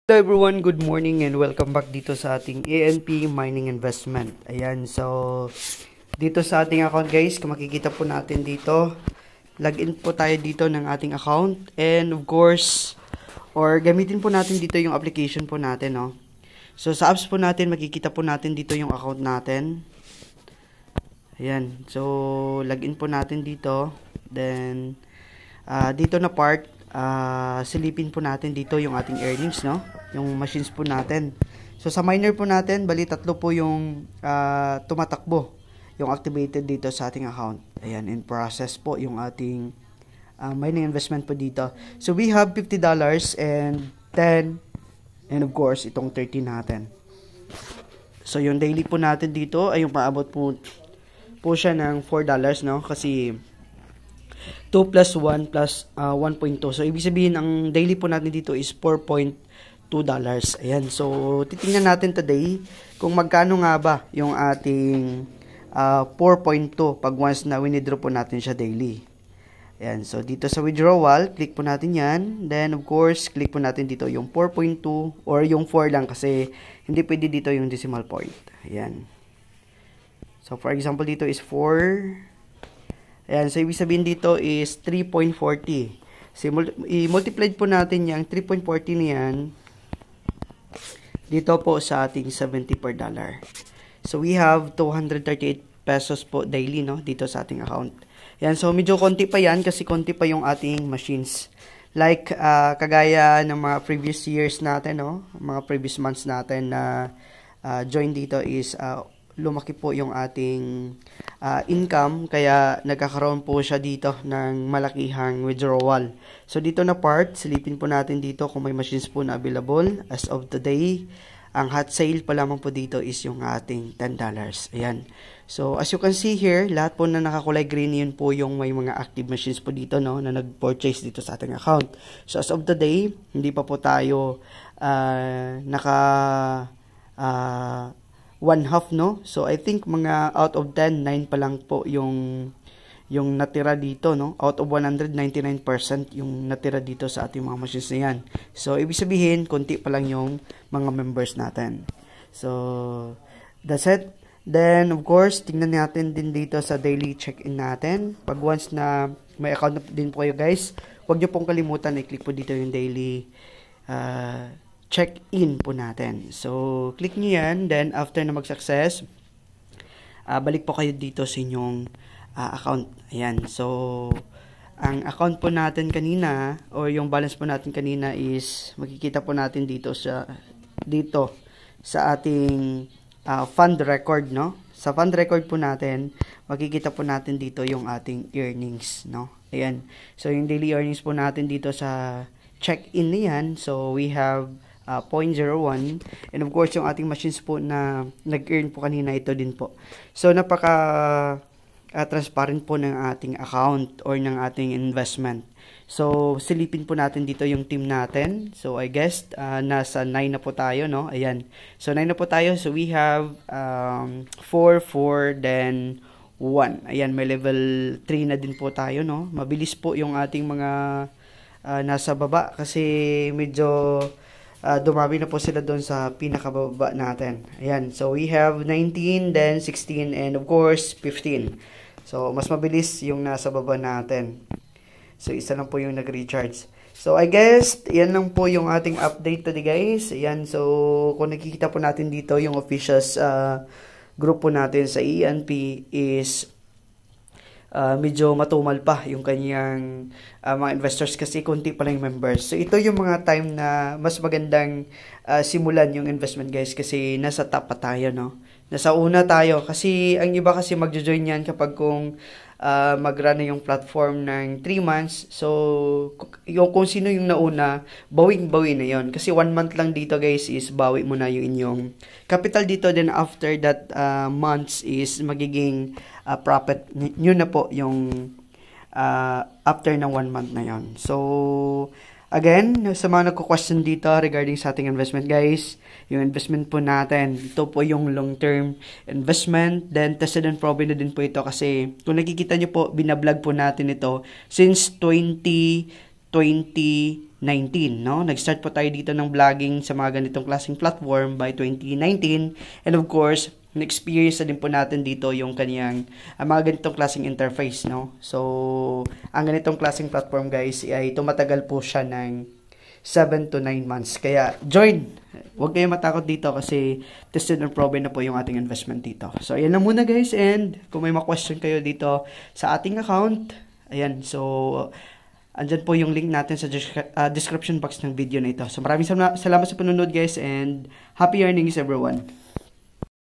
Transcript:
Hello everyone, good morning and welcome back dito sa ating ANP Mining Investment. Ayan, so dito sa ating account guys, kung makikita po natin dito, login po tayo dito ng ating account and of course, or gamitin po natin dito yung application po natin, no? So sa apps po natin, makikita po natin dito yung account natin. Ayan, so login po natin dito, then dito na part, silipin po natin dito yung ating earnings, no? Yung machines po natin. So sa miner po natin, bali tatlo po yung tumatakbo, yung activated dito sa ating account. Ayan, in process po yung ating mining investment po dito. So we have $50 and 10 and of course itong 30 natin. So yung daily po natin dito ay yung paabot po siya ng $4, no? Kasi 2 plus 1 plus 1.2. So ibig sabihin ang daily po natin dito is $4.2. Ayan. So titingnan natin today kung magkano nga ba yung ating 4.2 pag once na withdraw po natin siya daily. Ayan. So dito sa withdrawal, click po natin yan. Then of course, click po natin dito yung 4.2 or yung 4 lang kasi hindi pwede dito yung decimal point. Ayan. So for example dito is 4. Ayan, so ibig sabihin dito is 3.40. So i-multiply po natin yung 3.40 niyan dito po sa ating 70 per dollar. So we have 238 pesos po daily, no, dito sa ating account. Ayan, so medyo konti pa yan kasi konti pa yung ating machines. Like kagaya ng mga previous years natin, no, mga previous months natin na join dito is lumaki po yung ating income, kaya nagkakaroon po siya dito ng malakihang withdrawal. So dito na part, silipin po natin dito kung may machines po na available. As of today, ang hot sale pa lamang po dito is yung ating $10. Ayan. So as you can see here, lahat po na nakakulay green, yun po yung may mga active machines po dito, no, na nag-purchase dito sa ating account. So as of today, hindi pa po tayo one half, no? So I think mga out of 10, 9 pa lang po yung natira dito, no? Out of 100, 99% yung natira dito sa ating mga machines na yan. So ibig sabihin, konti pa lang yung mga members natin. So that's it. Then of course, tingnan natin din dito sa daily check-in natin. Pag once na may account na din po kayo guys, huwag nyo pong kalimutan, i-click po dito yung daily check-in po natin. So, click nyo yan. Then, after na mag-success, balik po kayo dito sa inyong account. Ayan. So, ang account po natin kanina, or yung balance po natin kanina is, makikita po natin dito sa ating fund record, no? Sa fund record po natin, makikita po natin dito yung ating earnings, no? Ayan. So, yung daily earnings po natin dito sa check-in niyan. So, we have 0.01 and of course yung ating machines po na nag-earn po kanina, ito din po. So napaka transparent po ng ating account or ng ating investment. So silipin po natin dito yung team natin. So I guess nasa 9 na po tayo, no? Ayan. So 9 na po tayo. So we have 4, 4, then 1. Ayan, may level 3 na din po tayo, no? Mabilis po yung ating mga nasa baba kasi medyo dumami na po sila doon sa pinakababa natin. Ayan. So, we have 19, then 16, and of course, 15. So, mas mabilis yung nasa baba natin. So, isa lang po yung nag-recharge. So, I guess, yan lang po yung ating update today, guys. Ayan. So, kung nakikita po natin dito, yung officials group po natin sa ENP is medyo matumal pa yung kanyang mga investors kasi konti pa lang yung members. So ito yung mga time na mas magandang simulan yung investment guys kasi nasa top pa tayo, no? Nasa una tayo kasi ang iba kasi magjo-join yan kapag kung mag-run na yung platform ng 3 months. So yung kung sino yung nauna, bawing-bawi na yon kasi 1 month lang dito guys is bawi mo na yung inyong capital dito, then after that months is magiging profit nyo na po yung after ng 1 month na yon. So again, sa mga nagko-question dito regarding sa ating investment guys, yung investment po natin, ito po yung long-term investment, then tested and proven na din po ito kasi kung nakikita nyo po, binablog po natin ito since 20 2019, no? Nag-start po tayo dito ng vlogging sa mga ganitong klaseng platform by 2019. And of course, na-experience na din po natin dito yung kaniyang mga ganitong klaseng interface, no? So, ang ganitong klaseng platform guys ay tumatagal po siya ng 7 to 9 months. Kaya, join! Huwag kayong matakot dito kasi tested and proven na po yung ating investment dito. So, ayan na muna guys, and kung may question kayo dito sa ating account, ayan, so andyan po yung link natin sa description box ng video na ito. So maraming salamat sa panunod guys, and happy earnings everyone.